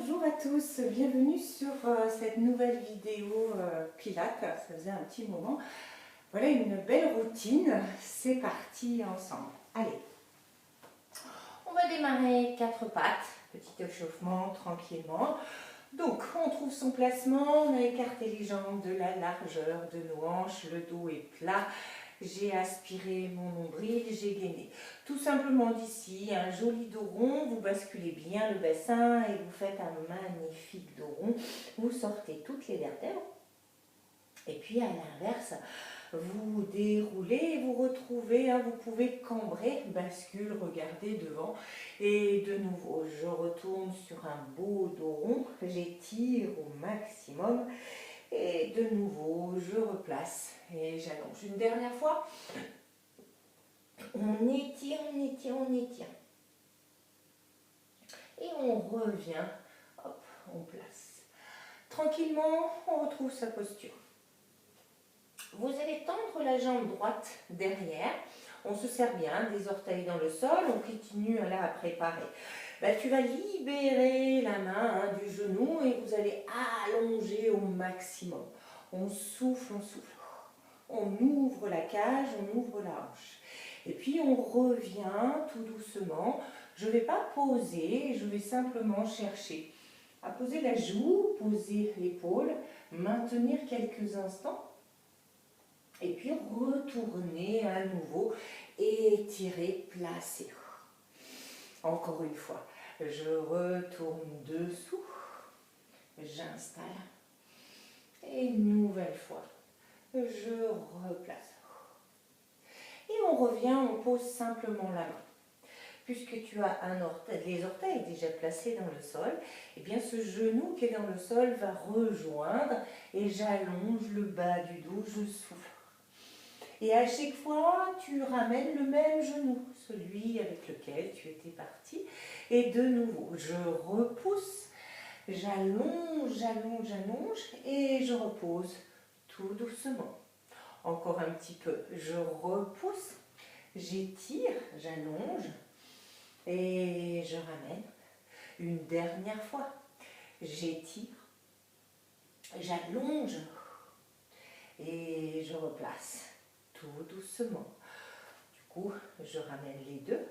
Bonjour à tous, bienvenue sur cette nouvelle vidéo Pilates, ça faisait un petit moment. Voilà une belle routine, c'est parti ensemble. Allez, on va démarrer quatre pattes, petit échauffement tranquillement. Donc on trouve son placement, on a écarté les jambes de la largeur de nos hanches, le dos est plat. J'ai aspiré mon nombril, j'ai gainé. Tout simplement d'ici, un joli dos rond, vous basculez bien le bassin et vous faites un magnifique dos rond. Vous sortez toutes les vertèbres. Et puis à l'inverse, vous déroulez et vous retrouvez, vous pouvez cambrer, bascule, regardez devant. Et de nouveau, je retourne sur un beau dos rond, j'étire au maximum. Et de nouveau, je replace et j'allonge. Une dernière fois, on étire, on étire, on étire. Et on revient, hop, on place. Tranquillement, on retrouve sa posture. Vous allez tendre la jambe droite derrière. On se serre bien, des orteils dans le sol, on continue là à préparer. Tu vas libérer la main du genou et vous allez allonger au maximum. On souffle, on souffle. On ouvre la cage, on ouvre la hanche. Et puis on revient tout doucement. Je ne vais pas poser, je vais simplement chercher à poser la joue, poser l'épaule, maintenir quelques instants. Et puis retourner à nouveau, étirer, placer. Encore une fois, je retourne dessous, j'installe. Et une nouvelle fois, je replace. Et on revient, on pose simplement la main. Puisque tu as les orteils déjà placés dans le sol, et bien ce genou qui est dans le sol va rejoindre et j'allonge le bas du dos, je souffle. Et à chaque fois, tu ramènes le même genou, celui avec lequel tu étais parti. Et de nouveau, je repousse, j'allonge, j'allonge, j'allonge et je repose tout doucement. Encore un petit peu, je repousse, j'étire, j'allonge et je ramène. Une dernière fois, j'étire, j'allonge et je replace. Tout doucement. Du coup, je ramène les deux,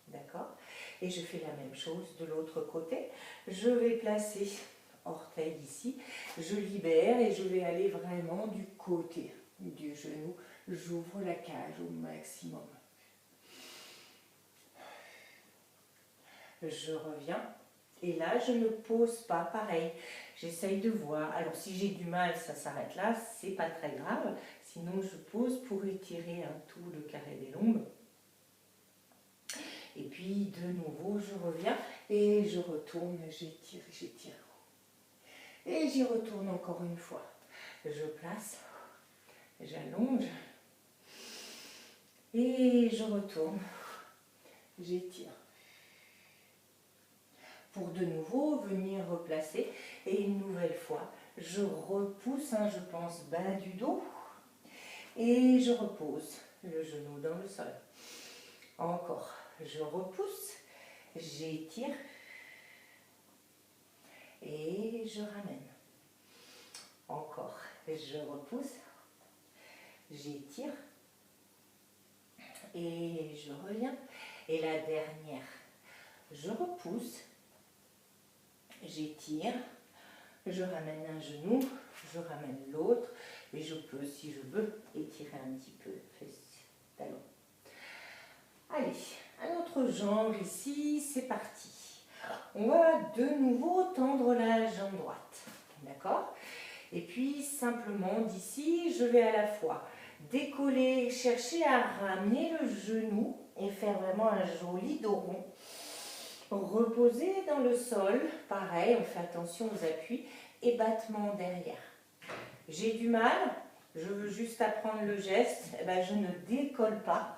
d'accord? Et je fais la même chose de l'autre côté. Je vais placer orteil ici, je libère et je vais aller vraiment du côté du genou. J'ouvre la cage au maximum. Je reviens. Et là, je ne pose pas, pareil, j'essaye de voir. Alors, si j'ai du mal, ça s'arrête là, c'est pas très grave. Sinon, je pose pour étirer un tout le carré des lombes. Et puis, de nouveau, je reviens et je retourne, j'étire, j'étire. Et j'y retourne encore une fois. Je place, j'allonge et je retourne, j'étire. Pour de nouveau venir replacer et une nouvelle fois je repousse, je pense bas du dos et je repose le genou dans le sol. Encore, je repousse, j'étire et je ramène. Encore, je repousse, j'étire et je reviens. Et la dernière, je repousse, j'étire, je ramène un genou, je ramène l'autre et je peux, si je veux, étirer un petit peu fesse, talon. Allez, à notre jambe ici, c'est parti. On va de nouveau tendre la jambe droite, d'accord? Et puis simplement d'ici, je vais à la fois décoller, chercher à ramener le genou et faire vraiment un joli dos rond. Reposer dans le sol, pareil, on fait attention aux appuis et battement derrière. J'ai du mal, je veux juste apprendre le geste, je ne décolle pas,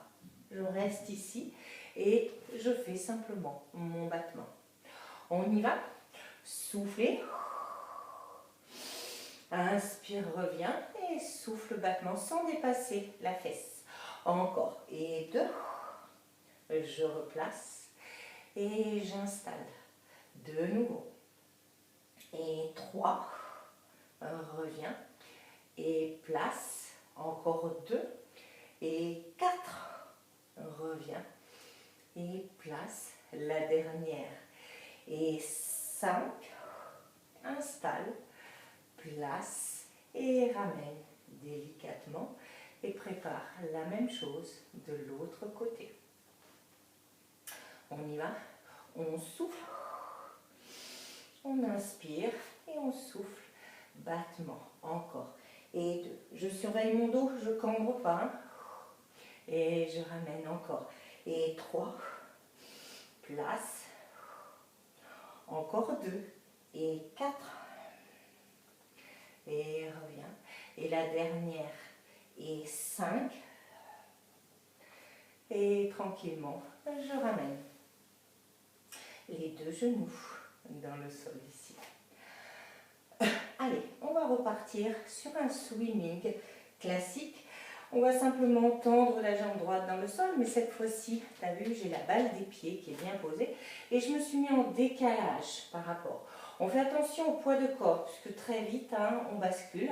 je reste ici et je fais simplement mon battement. On y va, soufflez, inspire, reviens et souffle, battement sans dépasser la fesse. Encore, et deux, je replace. Et j'installe de nouveau. Et 3, reviens. Et place, encore 2. Et 4, reviens. Et place, la dernière. Et 5, installe, place et ramène délicatement. Et prépare la même chose de l'autre côté. On y va, on souffle, on inspire et on souffle, battement, encore. Et 2, je surveille mon dos, je ne cambre pas. Hein. Et je ramène encore. Et 3, place, encore 2. Et 4, et reviens. Et la dernière, et 5, et tranquillement, je ramène les 2 genoux dans le sol ici. Allez, on va repartir sur un swimming classique. On va simplement tendre la jambe droite dans le sol, mais cette fois-ci, tu as vu, j'ai la balle des pieds qui est bien posée et je me suis mis en décalage par rapport. On fait attention au poids de corps, puisque très vite, hein, on bascule.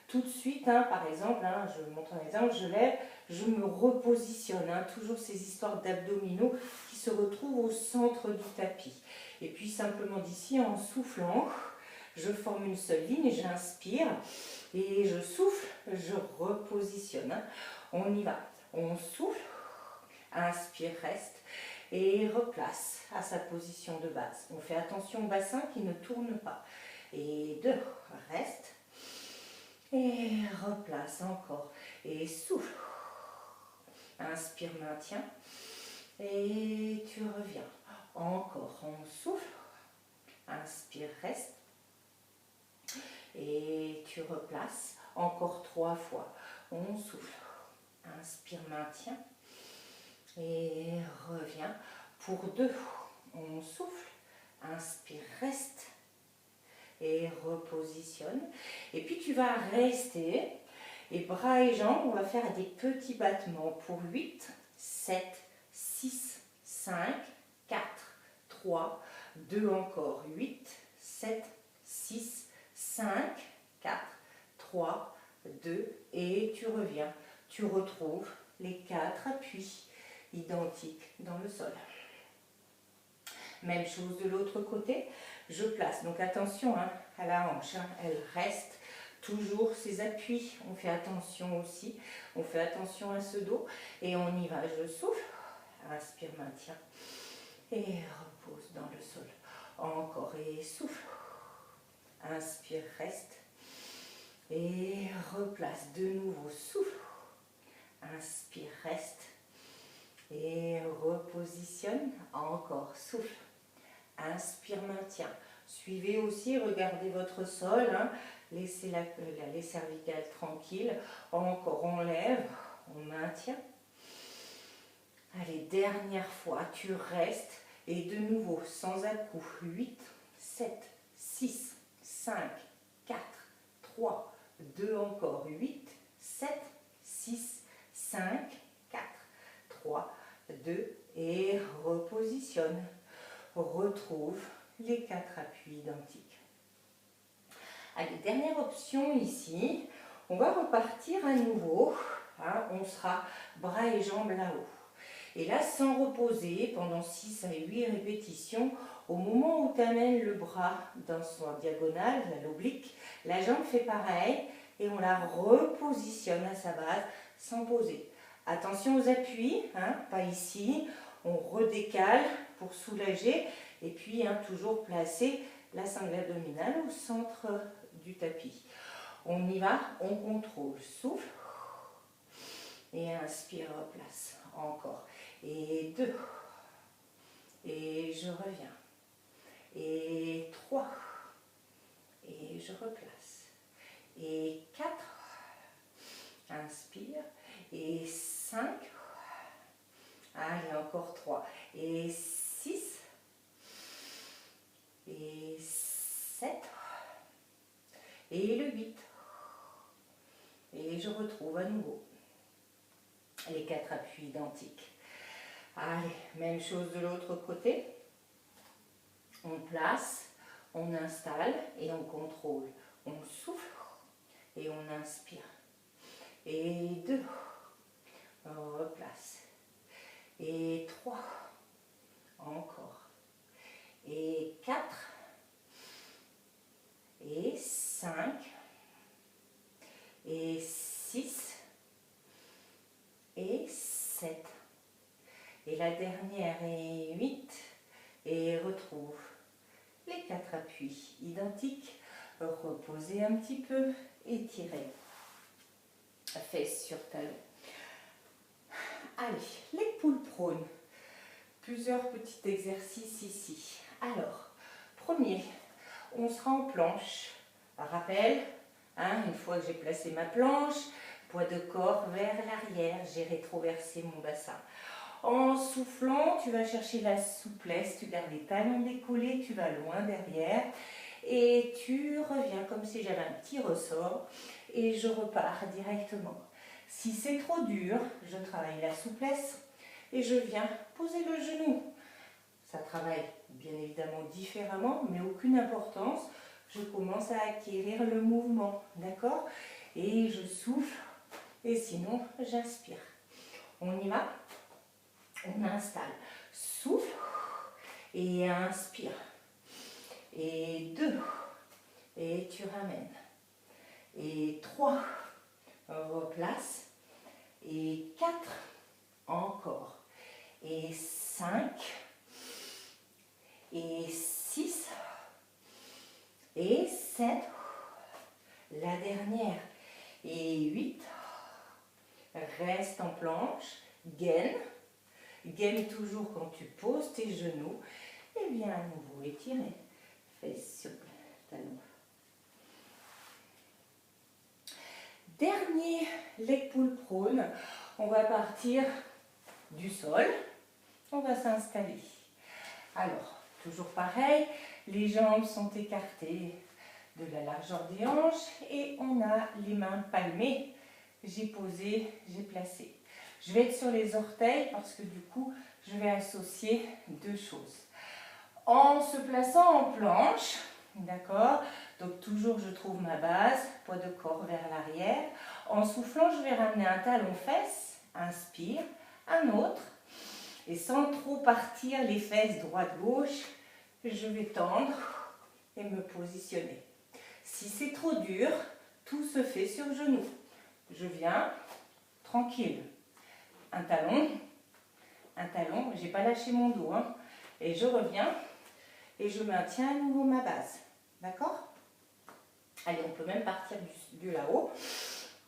Tout de suite, hein, par exemple, hein, je vous montre un exemple, je lève, je me repositionne. Hein, toujours ces histoires d'abdominaux qui se retrouvent au centre du tapis. Et puis simplement d'ici, en soufflant, je forme une seule ligne, j'inspire et je souffle, je repositionne. Hein. On y va, on souffle, inspire, reste et replace à sa position de base. On fait attention au bassin qui ne tourne pas. Et 2, reste. Et replace encore. Et souffle. Inspire, maintiens. Et tu reviens. Encore, on souffle. Inspire, reste. Et tu replaces. Encore 3 fois. On souffle. Inspire, maintiens. Et reviens. Pour 2, on souffle. Inspire, reste. Et repositionne. Et puis tu vas rester. Et bras et jambes, on va faire des petits battements pour 8, 7, 6, 5, 4, 3, 2 encore. 8, 7, 6, 5, 4, 3, 2 et tu reviens. Tu retrouves les 4 appuis identiques dans le sol. Même chose de l'autre côté, je place. Donc attention hein, à la hanche, hein, elle reste toujours ses appuis. On fait attention aussi, on fait attention à ce dos et on y va. Je souffle, inspire, maintiens et repose dans le sol. Encore et souffle, inspire, reste et replace. De nouveau, souffle, inspire, reste et repositionne. Encore, souffle. Inspire, maintien. Suivez aussi, regardez votre sol. Hein. Laissez les cervicales tranquilles. Encore, on lève, on maintient. Allez, dernière fois, tu restes. Et de nouveau, sans à-coup. 8, 7, 6, 5, 4, 3, 2 encore. 8, 7, 6, 5, 4, 3, 2 et repositionne. Retrouve les 4 appuis identiques. Allez, dernière option ici, on va repartir à nouveau, hein, on sera bras et jambes là-haut. Et là, sans reposer pendant 6 à 8 répétitions, au moment où tu amènes le bras dans son diagonale, l'oblique, la jambe fait pareil et on la repositionne à sa base sans poser. Attention aux appuis, hein, pas ici. On redécale pour soulager et puis hein, toujours placer la sangle abdominale au centre du tapis. On y va, on contrôle, souffle et inspire, replace, encore. Et 2, et je reviens. Et 3, et je replace. Et 4, inspire. Et 5, allez, encore 3. Et 6. Et 7. Et le 8. Et je retrouve à nouveau les 4 appuis identiques. Allez, même chose de l'autre côté. On place, On installe et on contrôle. On souffle et on inspire. Et 2, on replace. Et 3, encore. Et 4, et 5, et 6, et 7. Et la dernière est 8, et retrouve les 4 appuis identiques. Reposez un petit peu, étirez. Fesses sur talons. Allez, les poules prônes. Plusieurs petits exercices ici. Alors, premier, on sera en planche. Rappel, une fois que j'ai placé ma planche, poids de corps vers l'arrière, j'ai rétroversé mon bassin. En soufflant, tu vas chercher la souplesse, tu gardes les talons décollés, tu vas loin derrière et tu reviens comme si j'avais un petit ressort et je repars directement. Si c'est trop dur, je travaille la souplesse et je viens poser le genou. Ça travaille bien évidemment différemment, mais aucune importance. Je commence à acquérir le mouvement, d'accord? Et je souffle et sinon j'inspire. On y va? On installe. Souffle et inspire. Et 2. Et tu ramènes. Et 3. Replace. Et 4. Encore. Et 5. Et 6. Et 7. La dernière. Et 8. Reste en planche. Gaine. Gaine toujours quand tu poses tes genoux. Et viens à nouveau étirer. Fesses sur le talon. Dernier leg pull prone. On va partir du sol. On va s'installer. Alors, toujours pareil, les jambes sont écartées de la largeur des hanches et on a les mains palmées. J'ai posé, j'ai placé. Je vais être sur les orteils parce que du coup, je vais associer 2 choses. En se plaçant en planche, d'accord, donc toujours je trouve ma base, poids de corps vers l'arrière. En soufflant, je vais ramener un talon-fesse, inspire, un autre. Et sans trop partir les fesses droite-gauche, je vais tendre et me positionner. Si c'est trop dur, tout se fait sur genou. Je viens tranquille. Un talon, j'ai pas lâché mon dos. Et je reviens et je maintiens à nouveau ma base. D'accord? Allez, on peut même partir du là-haut.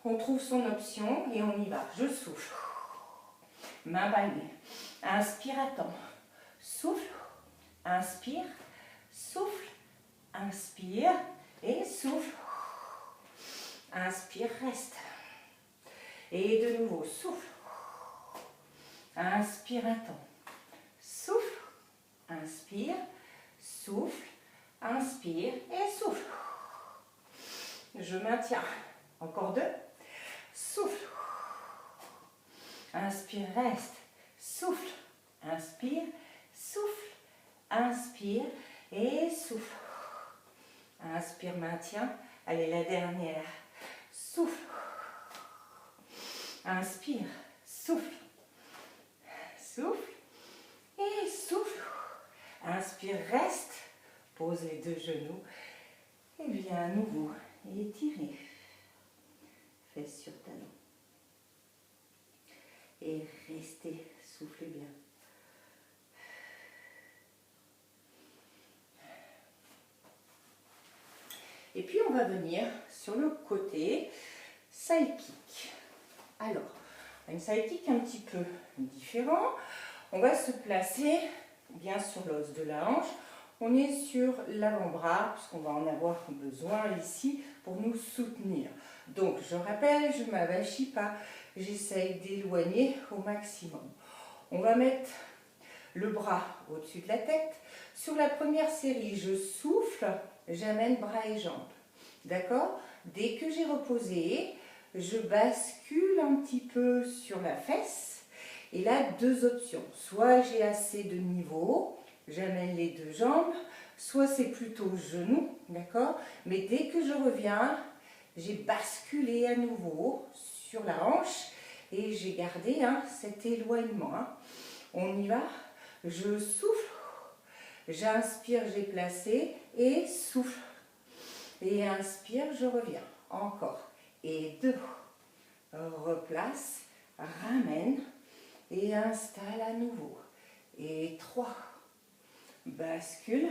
On trouve son option et on y va. Je souffle. Main palmée. Inspire à temps. Souffle. Inspire. Souffle. Inspire. Et souffle. Inspire, reste. Et de nouveau, souffle. Inspire à temps. Souffle. Inspire. Souffle. Inspire. Et souffle. Je maintiens. Encore 2. Souffle. Inspire, reste. Souffle. Inspire. Souffle. Inspire. Et souffle. Inspire, maintien. Allez, la dernière. Souffle. Inspire. Souffle. Souffle. Et souffle. Inspire, reste. Pose les 2 genoux. Et viens à nouveau. Étirer. Fesses sur talon. Et restez. Soufflez bien. Et puis on va venir sur le côté side kick. Alors, une side kick un petit peu différent. On va se placer bien sur l'os de la hanche. On est sur l'avant-bras, puisqu'on va en avoir besoin ici pour nous soutenir. Donc, je rappelle, je ne m'avachis pas. J'essaye d'éloigner au maximum. On va mettre le bras au-dessus de la tête. Sur la première série, je souffle, j'amène bras et jambes. D'accord? Dès que j'ai reposé, je bascule un petit peu sur la fesse. Et là, 2 options. Soit j'ai assez de niveau j'amène les deux jambes, soit c'est plutôt genou, d'accord? Mais dès que je reviens, j'ai basculé à nouveau sur la hanche et j'ai gardé cet éloignement. On y va, je souffle, j'inspire, j'ai placé et souffle. Et inspire, je reviens. Encore. Et 2, replace, ramène et installe à nouveau. Et 3, bascule.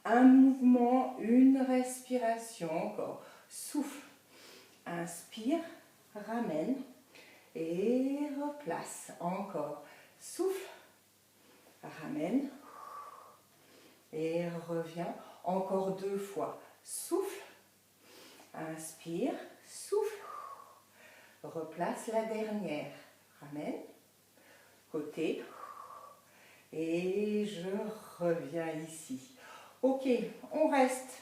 Un mouvement, une respiration. Encore. Souffle. Inspire, ramène et replace. Encore. Souffle, ramène et reviens. Encore 2 fois. Souffle, inspire, souffle, replace la dernière. Ramène, côté, et je reviens ici. Ok, on reste.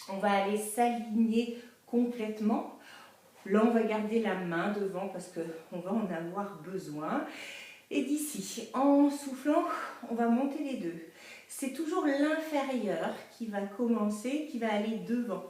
On va aller s'aligner complètement. Là, on va garder la main devant parce qu'on va en avoir besoin. Et d'ici, en soufflant, on va monter les deux. C'est toujours l'inférieur qui va commencer, qui va aller devant.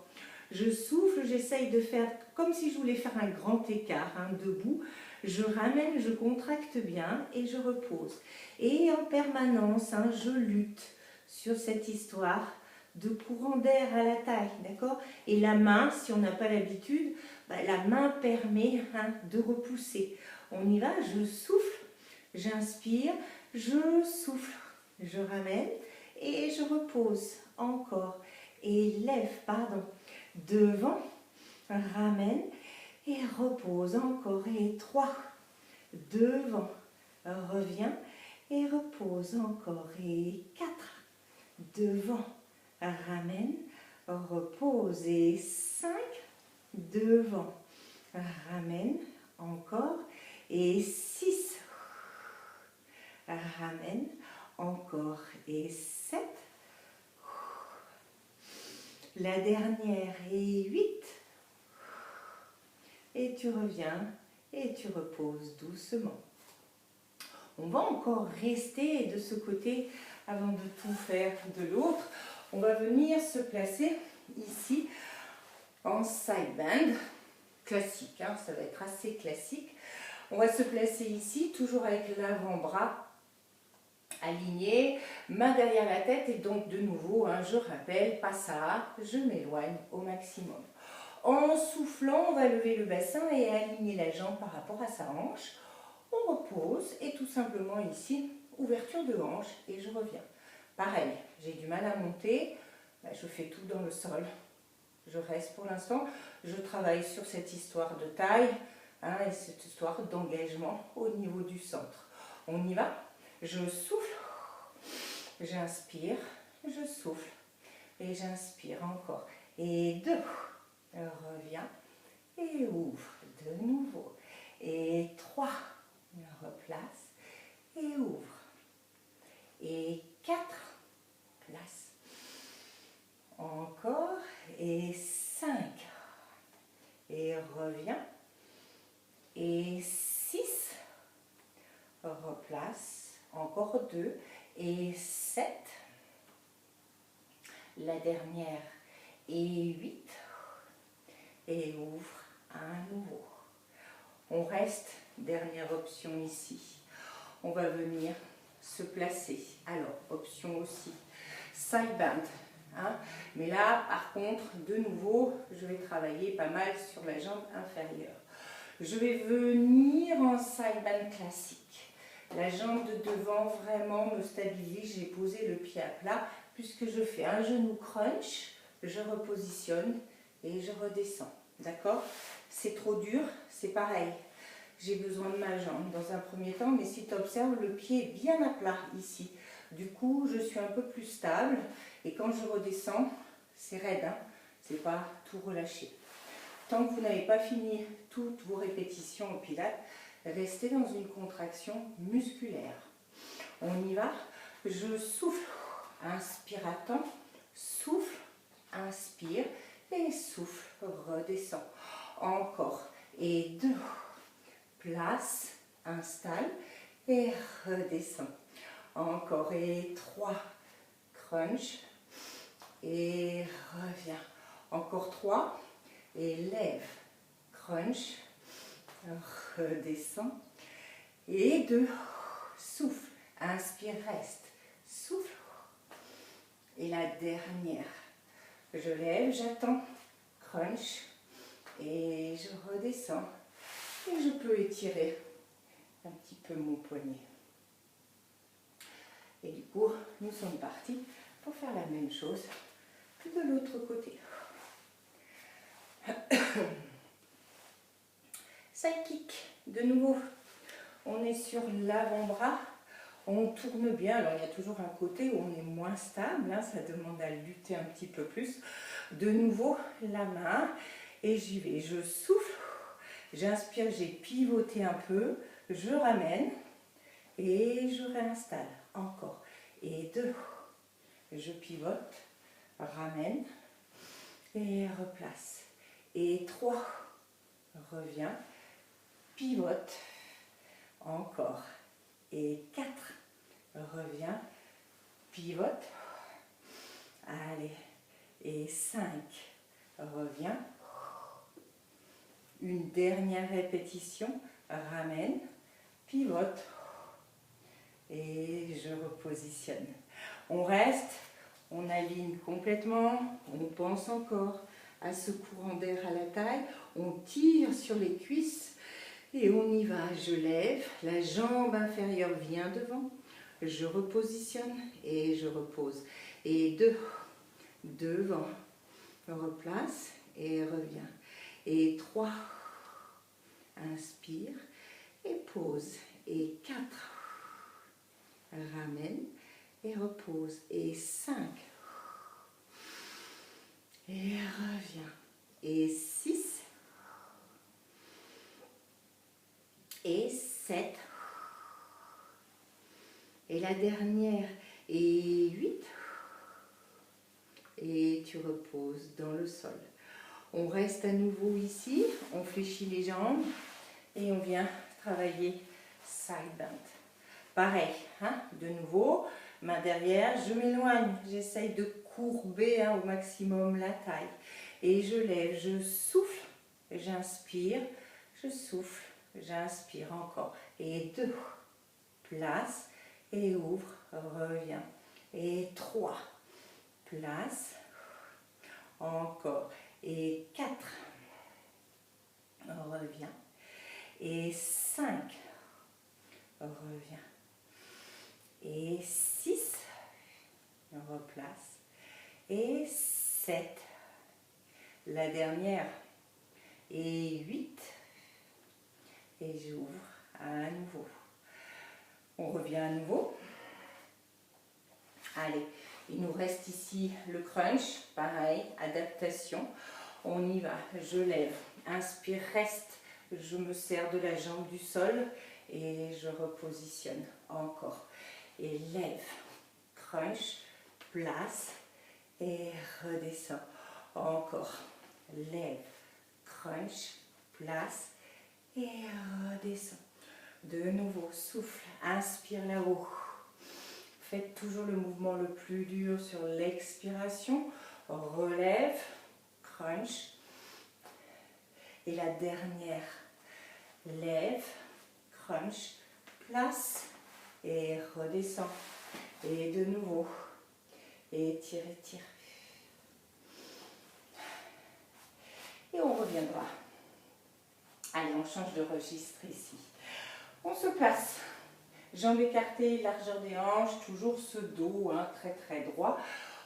Je souffle, j'essaye de faire comme si je voulais faire un grand écart, debout. Je ramène, je contracte bien et je repose. Et en permanence, je lutte sur cette histoire de courant d'air à la taille, d'accord? Et la main, si on n'a pas l'habitude, la main permet de repousser. On y va, je souffle, j'inspire, je souffle, je ramène et je repose encore. Et lève, devant, ramène et repose encore. Et 3, devant, reviens et repose encore. Et 4, devant, ramène, repose. Et 5, devant, ramène, encore. Et 6, ramène, encore. Et 7, la dernière. Et 8, et tu reviens et tu reposes doucement. On va encore rester de ce côté avant de tout faire de l'autre. On va venir se placer ici en side bend, classique, ça va être assez classique. On va se placer ici, toujours avec l'avant-bras aligné, main derrière la tête et donc de nouveau, je rappelle, passage, je m'éloigne au maximum. En soufflant, on va lever le bassin et aligner la jambe par rapport à sa hanche. On repose et tout simplement ici, ouverture de hanche et je reviens. Pareil, j'ai du mal à monter, je fais tout dans le sol. Je reste pour l'instant, je travaille sur cette histoire de taille et cette histoire d'engagement au niveau du centre. On y va, je souffle, j'inspire, je souffle et j'inspire encore. Et 2, reviens et ouvre de nouveau. Et 3, replace et ouvre. Et 4, place. Encore. Et 5. Et reviens. Et 6. Replace. Encore 2. Et 7. La dernière. Et 8. Et ouvre à nouveau. On reste, dernière option ici. On va venir se placer. Alors, option aussi, side bend. Mais là, par contre, de nouveau, je vais travailler pas mal sur la jambe inférieure. Je vais venir en side bend classique. La jambe de devant vraiment me stabilise. J'ai posé le pied à plat puisque je fais un genou crunch, je repositionne et je redescends. D'accord? C'est trop dur, c'est pareil. J'ai besoin de ma jambe dans un premier temps, mais si tu observes, le pied est bien à plat ici. Du coup, je suis un peu plus stable et quand je redescends, c'est raide, c'est pas tout relâché. Tant que vous n'avez pas fini toutes vos répétitions au pilates, restez dans une contraction musculaire. On y va, je souffle, inspire à temps, souffle, inspire et souffle, redescend. Encore, et 2, place, installe et redescend. Encore, Encore. Et 3. Crunch. Et reviens. Encore 3. Et lève. Crunch. Redescends. Et 2. Souffle. Inspire, reste. Souffle. Et la dernière. Je lève, j'attends. Crunch. Et je redescends. Et je peux étirer un petit peu mon poignet. Et du coup, nous sommes partis pour faire la même chose de l'autre côté. Side kick. De nouveau, on est sur l'avant-bras. On tourne bien. Alors, il y a toujours un côté où on est moins stable. Hein, ça demande à lutter un petit peu plus. De nouveau, la main. Et j'y vais. Je souffle. J'inspire, j'ai pivoté un peu. Je ramène. Et je réinstalle. Encore. Et 2. Je pivote. Ramène. Et replace. Et 3. Reviens. Pivote. Encore. Et 4. Reviens. Pivote. Allez. Et 5. Reviens. Une dernière répétition. Ramène. Pivote. Et je repositionne. On reste. On aligne complètement. On pense encore à ce courant d'air à la taille. On tire sur les cuisses. Et on y va. Je lève. La jambe inférieure vient devant. Je repositionne et je repose. Et 2. Devant. Replace et reviens. Et 3. Inspire et pose. Et 4. Ramène et repose. Et 5. Et reviens. Et 6. Et 7. Et la dernière. Et 8. Et tu reposes dans le sol. On reste à nouveau ici. On fléchit les jambes. Et on vient travailler side bend. Pareil, hein, de nouveau, main derrière, je m'éloigne, j'essaye de courber au maximum la taille. Et je lève, je souffle, j'inspire, je souffle, j'inspire encore. Et 2, place et ouvre, reviens. Et 3, place, encore. Et 4, reviens. Et 5, reviens. Et 6, replace. Et 7, la dernière. Et 8, et j'ouvre à nouveau. On revient à nouveau. Allez, il nous reste ici le crunch, pareil, adaptation. On y va, je lève, inspire, reste, je me sers de la jambe du sol et je repositionne encore. Et lève, crunch, place et redescends. Encore, lève, crunch, place et redescends. De nouveau, souffle, inspire là-haut. Faites toujours le mouvement le plus dur sur l'expiration. Relève, crunch. Et la dernière, lève, crunch, place et redescend. Et de nouveau, étire, étire. Et on reviendra. Allez, on change de registre ici. On se place. Jambes écartées, largeur des hanches, toujours ce dos très très droit.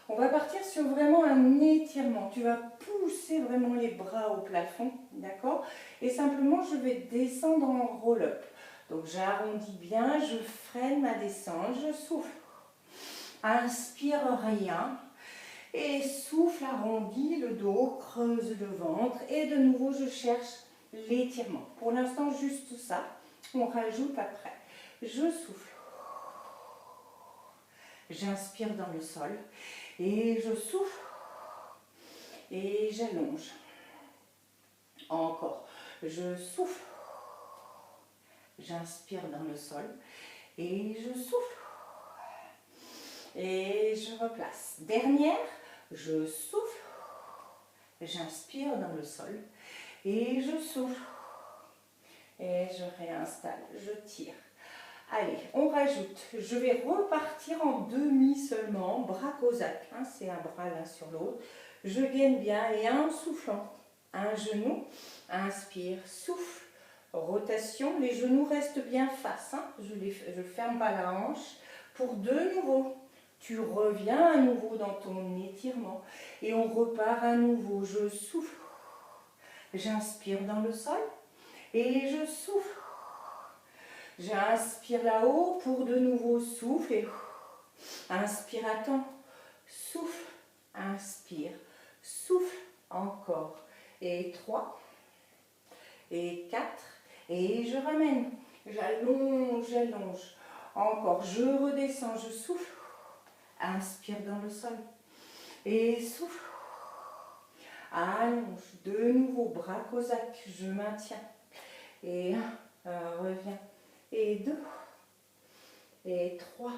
On va partir sur vraiment un étirement. Tu vas pousser vraiment les bras au plafond, d'accord? Et simplement, je vais descendre en roll-up. Donc, j'arrondis bien, je freine ma descente, je souffle. Inspire, rien. Et souffle, arrondis le dos, creuse le ventre. Et de nouveau, je cherche l'étirement. Pour l'instant, juste ça. On rajoute après. Je souffle. J'inspire dans le sol. Et je souffle. Et j'allonge. Encore. Je souffle. J'inspire dans le sol. Et je souffle. et je replace. Dernière, je souffle, j'inspire dans le sol et je souffle et je réinstalle, je tire. Allez, on rajoute, je vais repartir en demi seulement, bras cosaque, hein, c'est un bras l'un sur l'autre. Je gaine bien et en soufflant, un genou, inspire, souffle, rotation, les genoux restent bien face, hein, je ne ferme pas la hanche. Pour de nouveau, tu reviens à nouveau dans ton étirement et on repart à nouveau, je souffle, j'inspire dans le sol et je souffle. J'inspire là-haut pour de nouveau souffle et inspire à temps, souffle, inspire, souffle encore et 3 et 4 et je ramène, j'allonge, j'allonge, encore, je redescends, je souffle, inspire dans le sol et souffle, allonge, de nouveau, bras cosaque, je maintiens et 1, reviens. Et 2, et 3,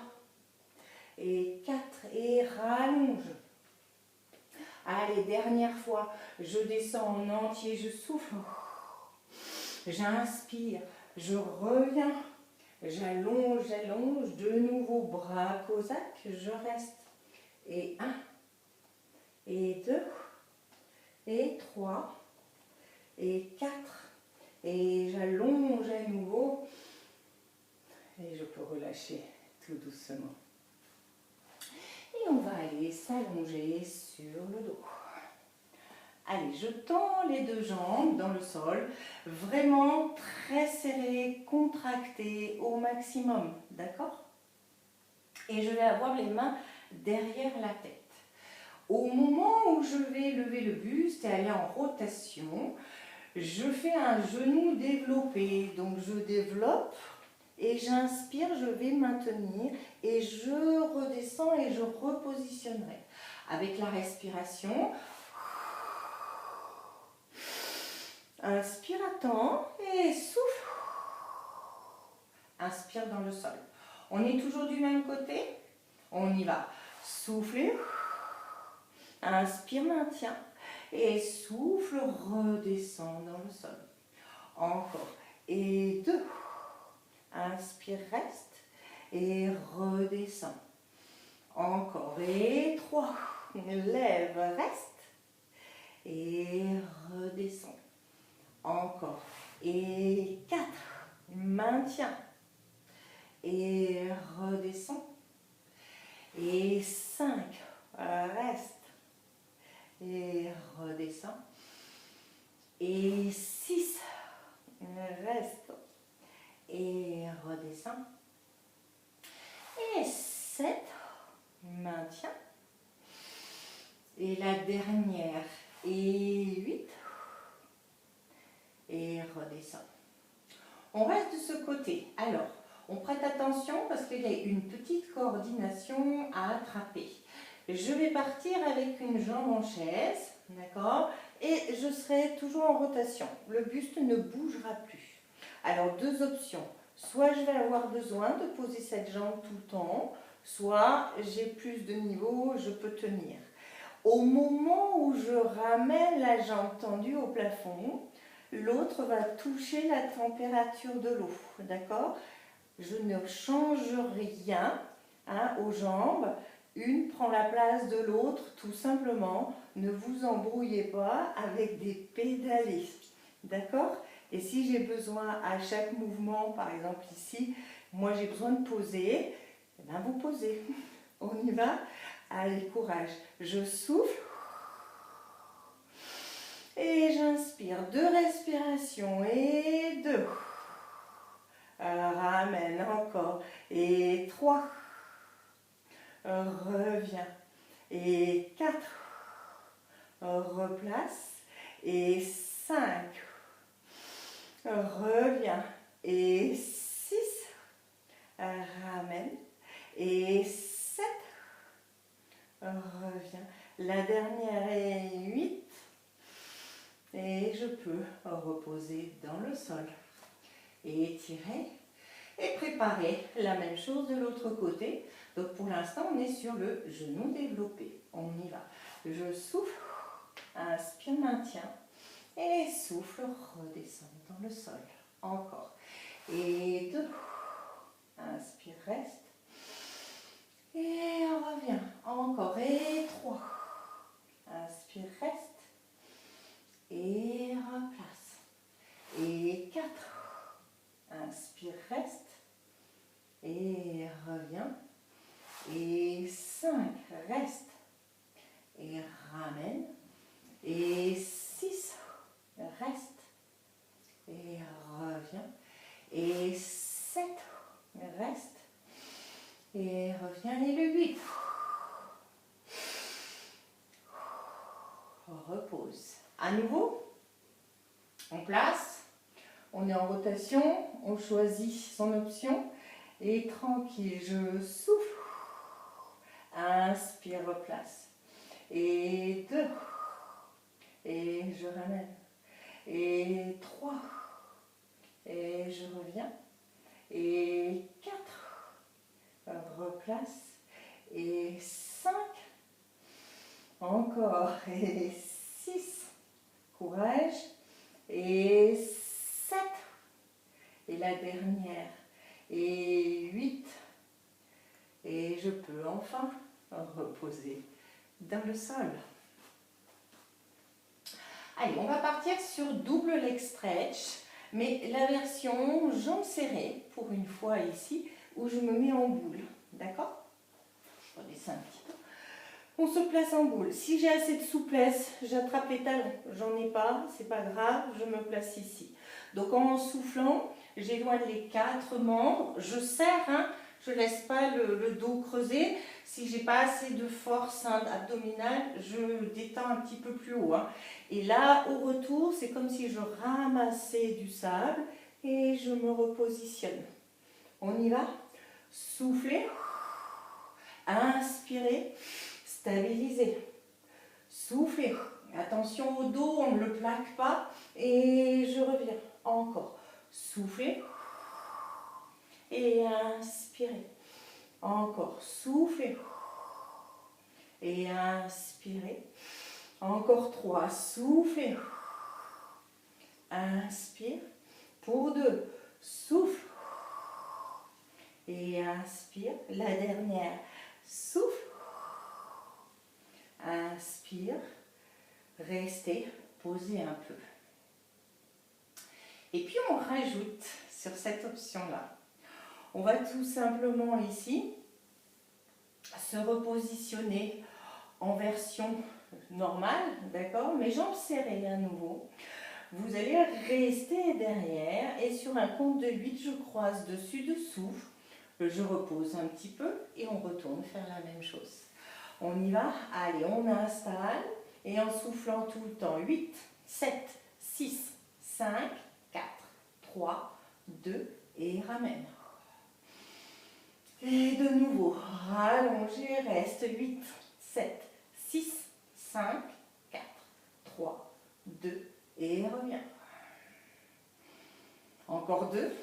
et 4, et rallonge. Allez, dernière fois, je descends en entier, je souffle. J'inspire, je reviens, j'allonge, j'allonge, de nouveau, bras cosaque, je reste. Et 1, et 2, et 3, et 4, et j'allonge à nouveau. Et je peux relâcher tout doucement. Et on va aller s'allonger sur le dos. Allez, je tends les deux jambes dans le sol, vraiment très serré, contracté au maximum, d'accord? Et je vais avoir les mains derrière la tête. Au moment où je vais lever le buste et aller en rotation, je fais un genou développé, donc je développe. Et j'inspire, je vais maintenir et je redescends et je repositionnerai. Avec la respiration, inspire à temps et souffle. Inspire dans le sol. On est toujours du même côté. On y va. Souffler. Inspire, maintien. Et souffle, redescend dans le sol. Encore. Et 2. Inspire, reste et redescend. Encore et 3. Lève, reste et redescend. Encore et 4. Maintient et redescend. Et 5. Reste et redescend. Et 6. Reste et redescend. Et 7, maintien. Et la dernière, et 8, et redescend. On reste de ce côté. Alors, on prête attention parce qu'il y a une petite coordination à attraper. Je vais partir avec une jambe en chaise, d'accord? Et je serai toujours en rotation. Le buste ne bougera plus. Alors, deux options. Soit je vais avoir besoin de poser cette jambe tout le temps, soit j'ai plus de niveau, je peux tenir. Au moment où je ramène la jambe tendue au plafond, l'autre va toucher la température de l'eau, d'accord? Je ne change rien aux jambes. Une prend la place de l'autre, tout simplement. Ne vous embrouillez pas avec des pédalés, d'accord? Et si j'ai besoin à chaque mouvement, par exemple ici, moi j'ai besoin de poser, eh bien vous posez. On y va? Allez, courage. Je souffle. Et j'inspire. 2 respirations. Et 2. Ramène encore. Et 3. Reviens. Et 4. Replace. Et 5. Reviens. Et 6. Ramène. Et 7. Reviens. La dernière est 8. Et je peux reposer dans le sol. Et étirer. Et préparer la même chose de l'autre côté. Donc pour l'instant, on est sur le genou développé. On y va. Je souffle, inspire, maintiens. Et souffle, redescend dans le sol. Encore. Et 2. Inspire, reste. Et on revient. Encore. Et 3. Inspire, reste. Et replace. Et 4. Inspire, reste. Et reviens. Et 5. Reste. Et ramène. Et 6. Reste. Et reviens. Et 7. Reste. Et reviens. Et le 8. Repose. À nouveau, on place, on est en rotation, on choisit son option et tranquille, je souffle, inspire, replace, et 2, et je ramène, et 3, et je reviens, et 4, replace, et 5, encore, et 6, courage, et 7, et la dernière, et 8, et je peux enfin reposer dans le sol. Allez, on va partir sur double leg stretch, mais la version jambes serrées, pour une fois ici, où je me mets en boule, d'accord? Je redescends un petit peu. On se place en boule. Si j'ai assez de souplesse, j'attrape les talons. J'en ai pas, c'est pas grave, je me place ici. Donc en soufflant, j'éloigne les 4 membres. Je serre, hein, je laisse pas le dos creusé. Si j'ai pas assez de force abdominale, je détends un petit peu plus haut. Hein. Et là, au retour, c'est comme si je ramassais du sable et je me repositionne. On y va? Soufflez, inspirez. Stabiliser. Soufflez. Attention au dos, on ne le plaque pas. Et je reviens. Encore. Soufflez. Et inspirez. Encore. Soufflez. Et inspirez. Encore 3. Soufflez. Inspire. Pour 2. Souffle. Et inspire. La dernière. Souffle. Inspire, restez, posez un peu. Et puis on rajoute sur cette option-là. On va tout simplement ici se repositionner en version normale, d'accord? Mes jambes serrées à nouveau. Vous allez rester derrière et sur un compte de 8, je croise dessus, dessous. Je repose un petit peu et on retourne faire la même chose. On y va, allez, on installe et en soufflant tout le temps. 8, 7, 6, 5, 4, 3, 2 et ramène. Et de nouveau, rallongez, reste 8, 7, 6, 5, 4, 3, 2 et reviens. Encore 2,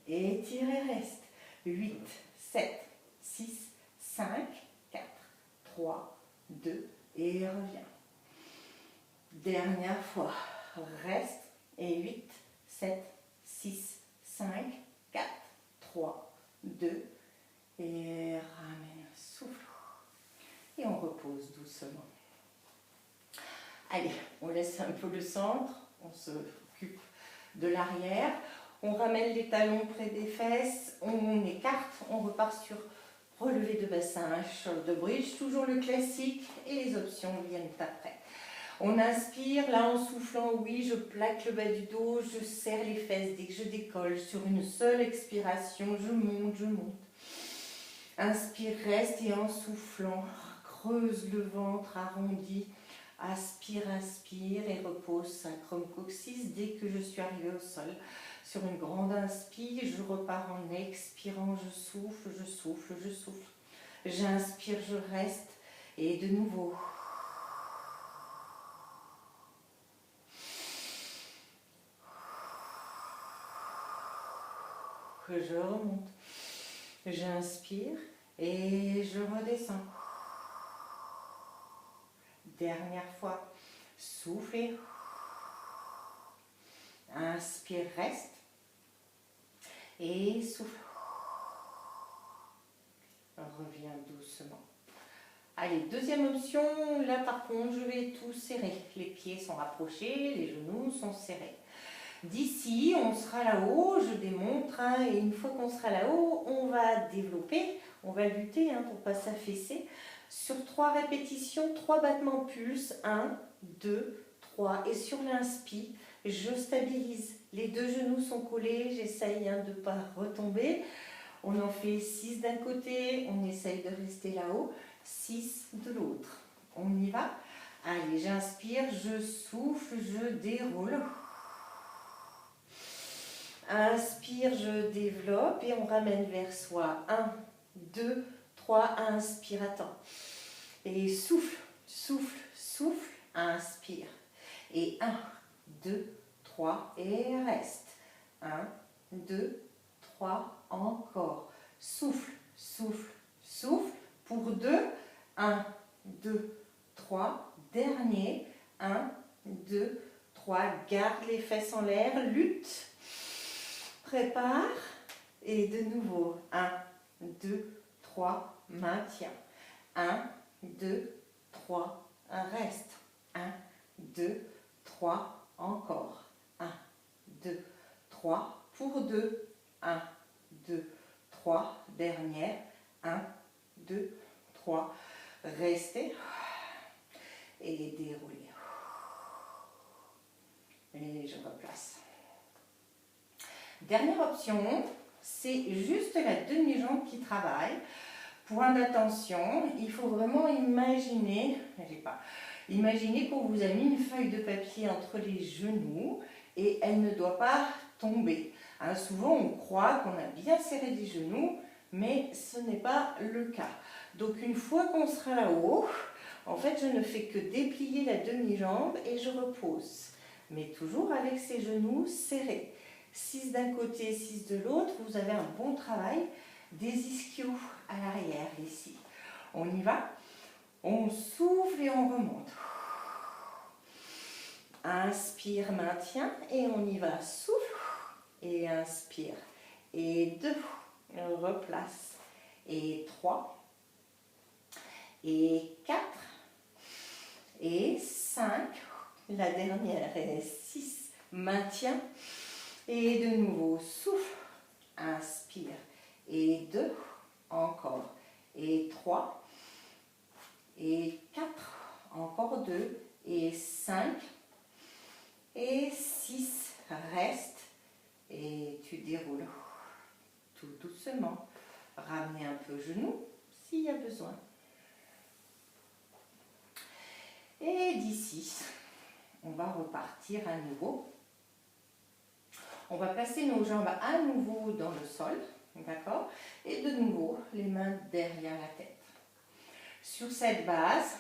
étirez, reste. 8, 7, 6, 5, 4, 3, 2 et reviens. Dernière fois, reste et 8, 7, 6, 5, 4, 3, 2 et ramène, souffle. Et on repose doucement. Allez, on laisse un peu le centre, on s'occupe de l'arrière, on ramène les talons près des fesses, on écarte, on repart sur relevé de bassin, shoulder bridge, toujours le classique et les options viennent après. On inspire, là en soufflant, oui, je plaque le bas du dos, je serre les fesses dès que je décolle. Sur une seule expiration, je monte, je monte. Inspire, reste et en soufflant, creuse le ventre, arrondis. Aspire, inspire et repose sacrum coccyx dès que je suis arrivée au sol. Sur une grande inspire, je repars en expirant, je souffle, je souffle, je souffle. J'inspire, je reste et de nouveau. Je remonte. J'inspire Et je redescends. Dernière fois. Soufflez. Inspire, reste. Et souffle. Reviens doucement. Allez, deuxième option. Là, par contre, je vais tout serrer. Les pieds sont rapprochés, les genoux sont serrés. D'ici, on sera là-haut, je démontre, hein, et une fois qu'on sera là-haut, on va développer, on va lutter pour ne pas s'affaisser. Sur 3 répétitions, 3 battements pulse, 1, 2, 3. Et sur l'inspire, je stabilise. Les 2 genoux sont collés, j'essaye de ne pas retomber. On en fait 6 d'un côté, on essaye de rester là-haut, 6 de l'autre. On y va? Allez, j'inspire, je souffle, je déroule. Inspire, je développe et on ramène vers soi. 1, 2, 3, inspire, attends. Et souffle, souffle, souffle, inspire. Et 1, 2, 3 et reste. 1, 2, 3, encore. Souffle, souffle, souffle. Pour 2, 1, 2, 3. Dernier, 1, 2, 3. Garde les fesses en l'air, lutte. Prépare. Et de nouveau, 1, 2, 3, maintiens. 1, 2, 3, reste. 1, 2, 3, encore. 1, 2, 3, pour 2. 1, 2, 3, dernière. 1, 2, 3, restez. Et déroulez. Et je replace. Dernière option, c'est juste la demi-jambe qui travaille. Point d'attention, il faut vraiment imaginer, imaginez qu'on vous a mis une feuille de papier entre les genoux et elle ne doit pas tomber. Souvent, on croit qu'on a bien serré les genoux, mais ce n'est pas le cas. Donc, une fois qu'on sera là-haut, en fait, je ne fais que déplier la demi-jambe et je repose. Mais toujours avec ses genoux serrés. 6 d'un côté, 6 de l'autre, vous avez un bon travail des ischios à l'arrière ici. On y va? On souffle et on remonte. Inspire, maintien et on y va. Souffle et inspire. Et 2, replace. Et 3. Et 4. Et 5. La dernière est 6. Maintien. Et de nouveau, souffle. Inspire. Et 2. Encore. Et 3. Et 4. Encore 2. Et 5. Et 6. Reste. Et tu déroules. Tout doucement. Ramenez un peu genou s'il y a besoin. Et d'ici, on va repartir à nouveau. On va placer nos jambes à nouveau dans le sol, d'accord? Et de nouveau, les mains derrière la tête. Sur cette base,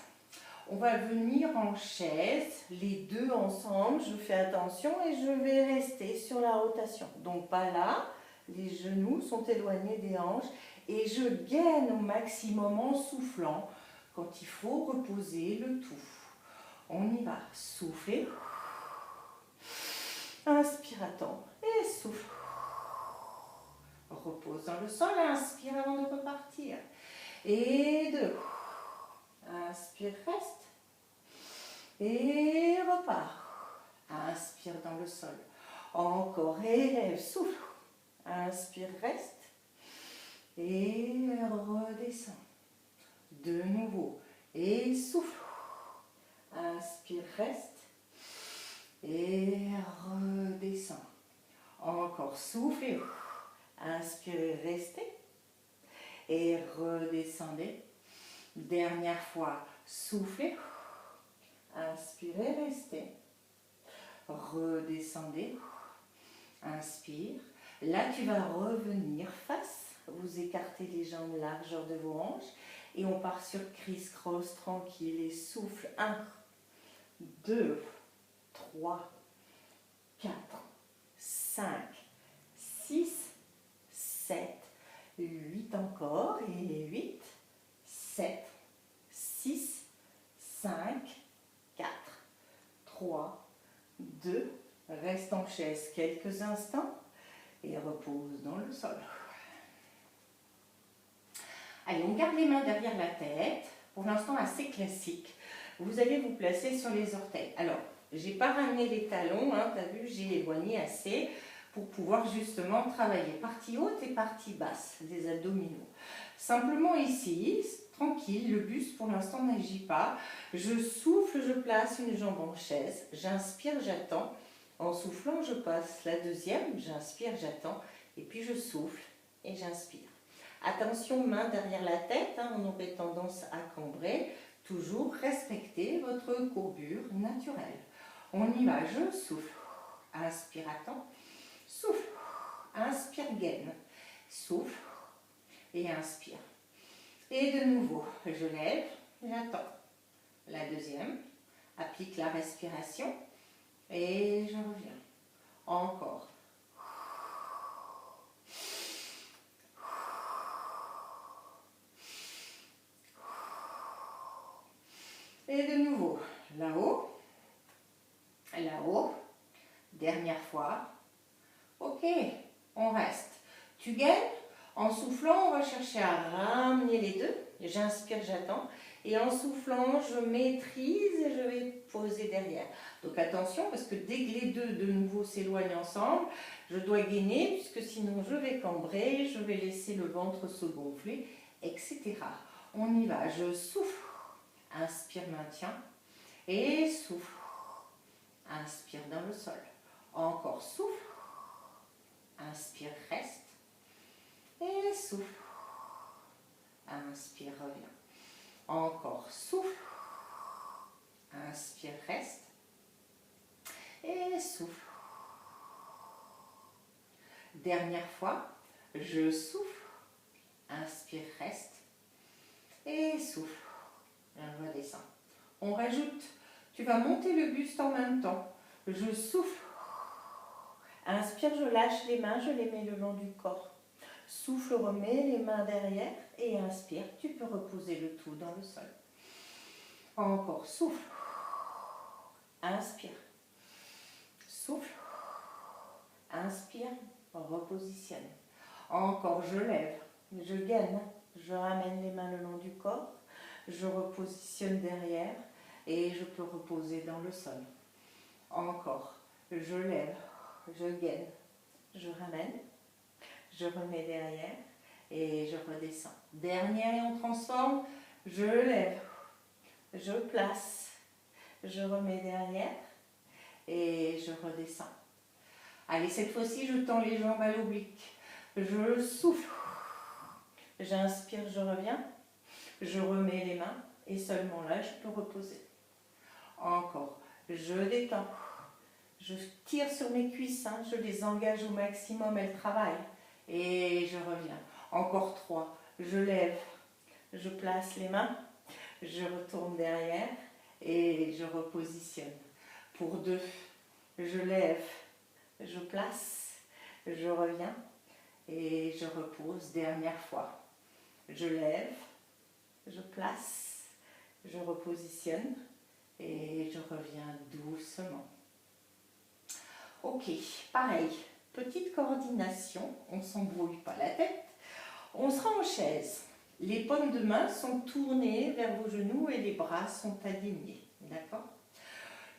on va venir en chaise, les deux ensemble. Je fais attention et je vais rester sur la rotation. Donc pas là, les genoux sont éloignés des hanches et je gaine au maximum en soufflant quand il faut reposer le tout. On y va. Soufflez. Inspire à temps et souffle. Repose dans le sol. Inspire avant de repartir. Et 2. Inspire, reste. Et repart. Inspire dans le sol. Encore, élève, souffle. Inspire, reste. Et redescend. De nouveau. Et souffle. Inspire, reste. Et redescend. Encore, soufflez. Inspirez, restez. Et redescendez. Dernière fois, soufflez. Inspirez, restez. Redescendez. Inspire. Là, tu vas revenir face. Vous écartez les jambes largeur de vos hanches. Et on part sur criss-cross tranquille. Et souffle. 1, 2, 3, 4, 5, 6, 7, 8 encore, et 8, 7, 6, 5, 4, 3, 2, reste en chaise quelques instants et repose dans le sol. Allez, on garde les mains derrière la tête, pour l'instant assez classique. Vous allez vous placer sur les orteils. Alors, j'ai pas ramené les talons, hein, tu as vu, j'ai éloigné assez pour pouvoir justement travailler partie haute et partie basse des abdominaux. Simplement ici, tranquille, le buste pour l'instant n'agit pas. Je souffle, je place une jambe en chaise, j'inspire, j'attends. En soufflant, je passe la deuxième, j'inspire, j'attends, et puis je souffle et j'inspire. Attention, main derrière la tête, hein, on aurait tendance à cambrer. Toujours respectez votre courbure naturelle. On y va, je souffle, inspire, attends, souffle, inspire, gaine, souffle et inspire. Et de nouveau, je lève, j'attends. La deuxième, applique la respiration et je reviens. Encore. Et de nouveau, là-haut, là-haut, dernière fois. Ok, on reste. Tu gagnes. En soufflant, on va chercher à ramener les deux. J'inspire, j'attends. Et en soufflant, je maîtrise et je vais poser derrière. Donc attention, parce que dès que les deux de nouveau s'éloignent ensemble, je dois gainer, puisque sinon je vais cambrer, je vais laisser le ventre se gonfler, etc. On y va, je souffle. Inspire, maintien. Et souffle. Inspire dans le sol. Encore souffle. Inspire, reste. Et souffle. Inspire, reviens. Encore souffle. Inspire, reste. Et souffle. Dernière fois, je souffle. Inspire, reste. Et souffle. On redescend. On rajoute. Tu vas monter le buste en même temps. Je souffle. Inspire, je lâche les mains, je les mets le long du corps. Souffle, remets les mains derrière et inspire. Tu peux reposer le tout dans le sol. Encore, souffle. Inspire. Souffle. Inspire, repositionne. Encore, je lève, je gaine, je ramène les mains le long du corps, je repositionne derrière et je peux reposer dans le sol. Encore, je lève, je gaine, je ramène, je remets derrière et je redescends. Dernière et on transforme, je lève, je place, je remets derrière et je redescends. Allez, cette fois-ci, je tends les jambes à l'oblique. Je souffle. J'inspire, je reviens. Je remets les mains et seulement là, je peux reposer. Encore. Je détends. Je tire sur mes cuisses, hein, je les engage au maximum, elles travaillent. Et je reviens. Encore 3. Je lève. Je place les mains. Je retourne derrière et je repositionne. Pour 2. Je lève. Je place, je reviens et je repose. Dernière fois. Je lève, je place, je repositionne et je reviens doucement. Ok, pareil, petite coordination, on ne s'embrouille pas la tête. On sera en chaise. Les paumes de main sont tournées vers vos genoux et les bras sont alignés. D'accord ?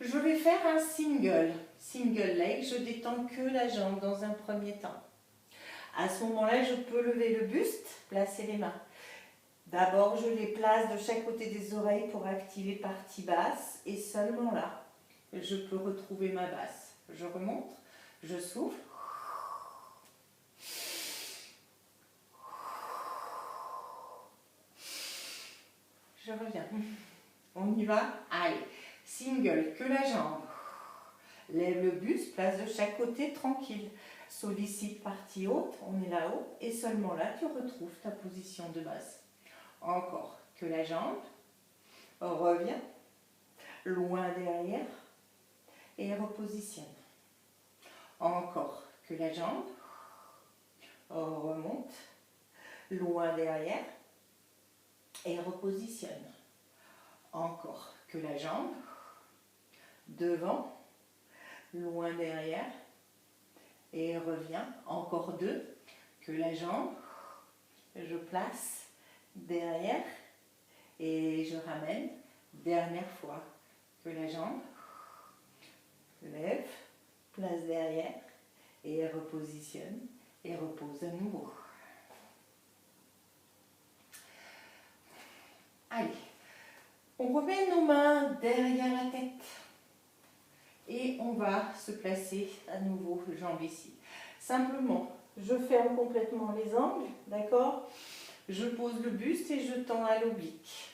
Je vais faire un single leg, je détends que la jambe dans un premier temps. À ce moment-là, je peux lever le buste, placer les mains. D'abord, je les place de chaque côté des oreilles pour activer partie basse et seulement là, je peux retrouver ma basse. Je remonte, je souffle. Je reviens. On y va? Allez. Single, que la jambe. Lève le buste, place de chaque côté, tranquille. Sollicite partie haute, on est là-haut. Et seulement là, tu retrouves ta position de base. Encore, que la jambe. Reviens. Loin derrière. Et repositionne. Encore, que la jambe. Remonte. loin derrière et repositionne. Encore que la jambe, devant, loin derrière et revient. Encore 2, que la jambe, je place derrière et je ramène. Dernière fois, que la jambe, lève, place derrière et repositionne et repose à nouveau. Allez, on remet nos mains derrière la tête et on va se placer à nouveau, jambes ici. Simplement, je ferme complètement les angles, d'accord? Je pose le buste et je tends à l'oblique.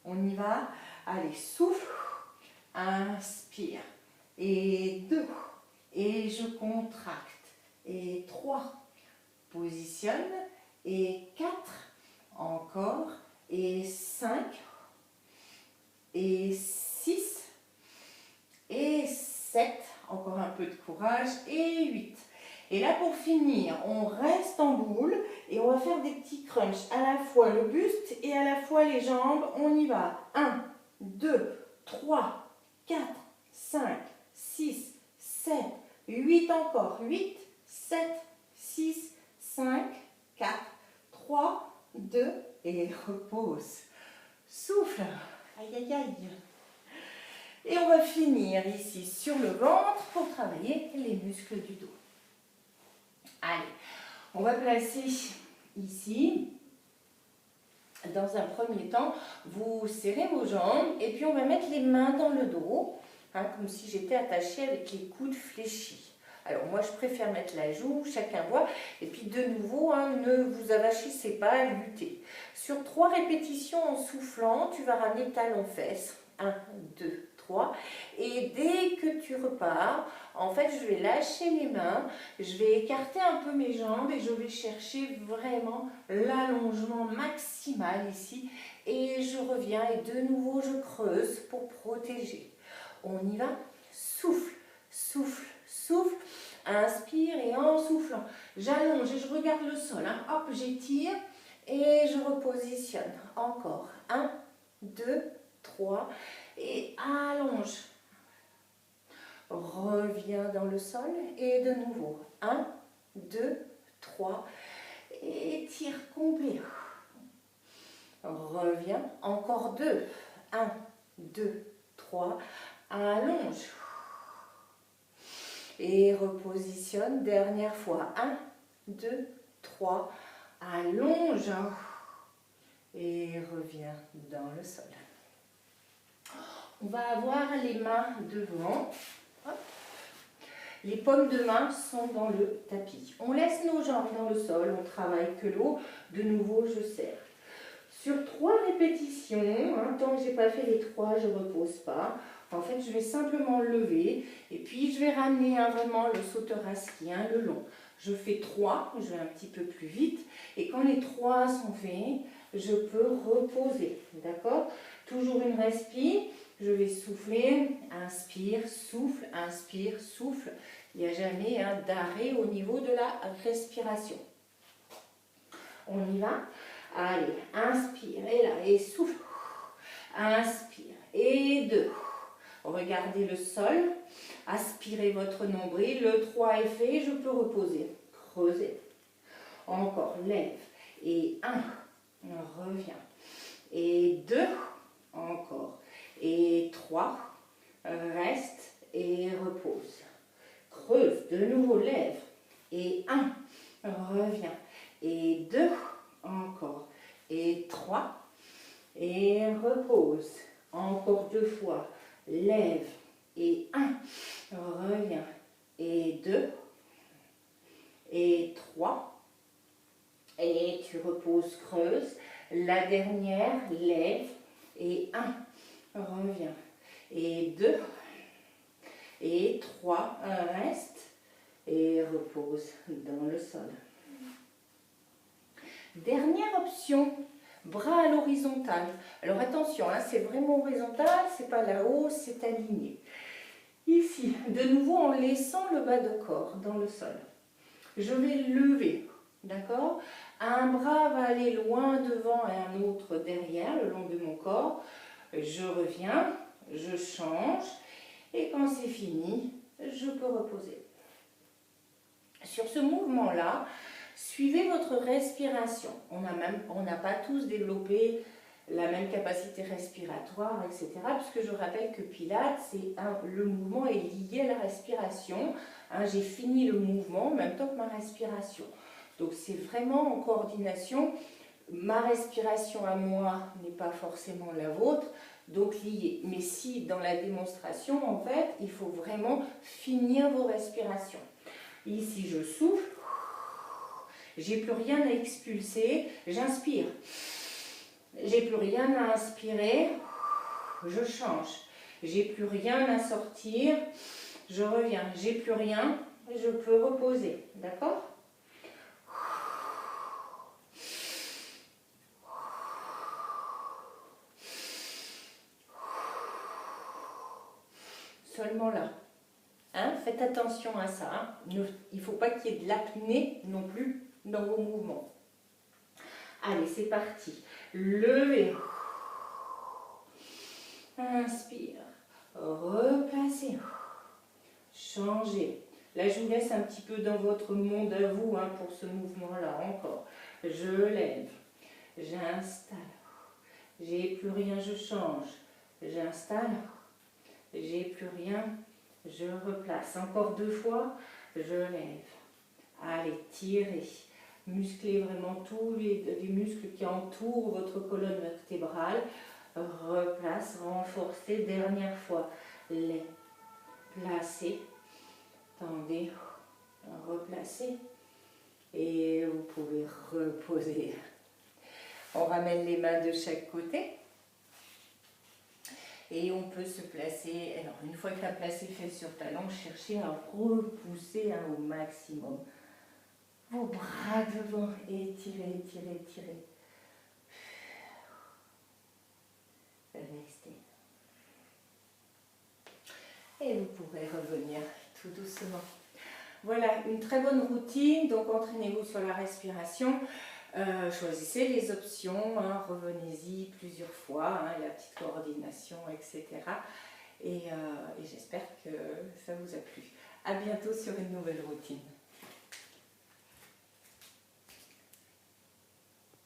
On y va. Allez, souffle, inspire. Et 2, et je contracte. Et 3, positionne. Et 4, encore. Et 5, et 6, et 7, encore un peu de courage, et 8. Et là, pour finir, on reste en boule et on va faire des petits crunchs, à la fois le buste et à la fois les jambes. On y va. 1, 2, 3, 4, 5, 6, 7, 8 encore. 8, 7, 6, 5, 4, 3, 2 et repose. Souffle. Aïe, aïe, aïe. Et on va finir ici sur le ventre pour travailler les muscles du dos. Allez, on va placer ici. Dans un premier temps, vous serrez vos jambes et puis on va mettre les mains dans le dos, hein, comme si j'étais attachée avec les coudes fléchis. Alors moi je préfère mettre la joue, chacun voit. Et puis de nouveau, hein, ne vous avachissez pas à lutter. Sur 3 répétitions en soufflant, tu vas ramener talons-fesses. 1, 2, 3. Et dès que tu repars, en fait je vais lâcher les mains, je vais écarter un peu mes jambes et je vais chercher vraiment l'allongement maximal ici. Et je reviens et de nouveau je creuse pour protéger. On y va. Souffle, souffle, souffle. Inspire et en soufflant, j'allonge et je regarde le sol. Hein. Hop, j'étire et je repositionne. Encore. 1, 2, 3 et allonge. Reviens dans le sol et de nouveau. 1, 2, 3 et tire complet. Reviens. Encore 2. 1, 2, 3. Allonge. Et repositionne, dernière fois. 1, 2, 3, allonge. Et reviens dans le sol. On va avoir les mains devant. Hop. Les paumes de main sont dans le tapis. On laisse nos jambes dans le sol, on travaille que l'eau. De nouveau, je serre. Sur 3 répétitions, hein, tant que je n'ai pas fait les 3, je ne repose pas. En fait, je vais simplement lever et puis je vais ramener vraiment le sauteur à ski, hein, le long. Je fais 3, je vais un petit peu plus vite. Et quand les 3 sont faits, je peux reposer. D'accord? Toujours une respire. Je vais souffler, inspire, souffle, inspire, souffle. Il n'y a jamais d'arrêt au niveau de la respiration. On y va. Allez, inspire, et là, et souffle. Inspire, et 2. Regardez le sol. Aspirez votre nombril. Le 3 est fait, je peux reposer. Creusez. Encore, lève. Et 1, reviens. Et 2, encore. Et 3, reste et repose. Creuse, de nouveau, lève. Et 1, reviens. Et 2, encore. Et 3, et repose. Encore 2 fois. Lève. Et 1, reviens. Et 2, et 3. Et tu reposes, creuse. La dernière, lève. Et 1, reviens. Et 2, et 3, reste. Et repose dans le sol. Dernière option, bras à l'horizontale. Alors attention, hein, c'est vraiment horizontal, c'est pas là-haut, c'est aligné. Ici, de nouveau en laissant le bas de corps dans le sol. Je vais lever, d'accord? Un bras va aller loin devant et un autre derrière, le long de mon corps. Je reviens, je change et quand c'est fini, je peux reposer. Sur ce mouvement-là, suivez votre respiration. On n'a pas tous développé la même capacité respiratoire, etc. Puisque je rappelle que Pilates, le mouvement est lié à la respiration. J'ai fini le mouvement en même temps que ma respiration. Donc c'est vraiment en coordination. Ma respiration à moi n'est pas forcément la vôtre, donc liée. Mais si dans la démonstration, en fait, il faut vraiment finir vos respirations. Ici, je souffle. J'ai plus rien à expulser. J'inspire. J'ai plus rien à inspirer. Je change. J'ai plus rien à sortir. Je reviens. J'ai plus rien. Je peux reposer. D'accord ? Seulement là. Faites attention à ça. Il ne faut pas qu'il y ait de l'apnée non plus dans vos mouvements. Allez, c'est parti. Levez. Inspire. Replacez. Changez. Là, je vous laisse un petit peu dans votre monde à vous pour ce mouvement-là encore. Je lève. J'installe. J'ai plus rien, je change. J'installe. J'ai plus rien. Je replace. Encore 2 fois. Je lève. Allez, tirez. Musclez vraiment tous les muscles qui entourent votre colonne vertébrale. Replace, renforcez. Dernière fois. Les placez. Tendez. Replacez. Et vous pouvez reposer. On ramène les mains de chaque côté. Et on peut se placer, alors une fois que la place est faite sur talon, cherchez à repousser au maximum. Vos bras devant, étirez, étirez, étirez. Restez. Et vous pourrez revenir tout doucement. Voilà, une très bonne routine, donc entraînez-vous sur la respiration. Choisissez les options, revenez-y plusieurs fois, la petite coordination, etc. Et j'espère que ça vous a plu. À bientôt sur une nouvelle routine.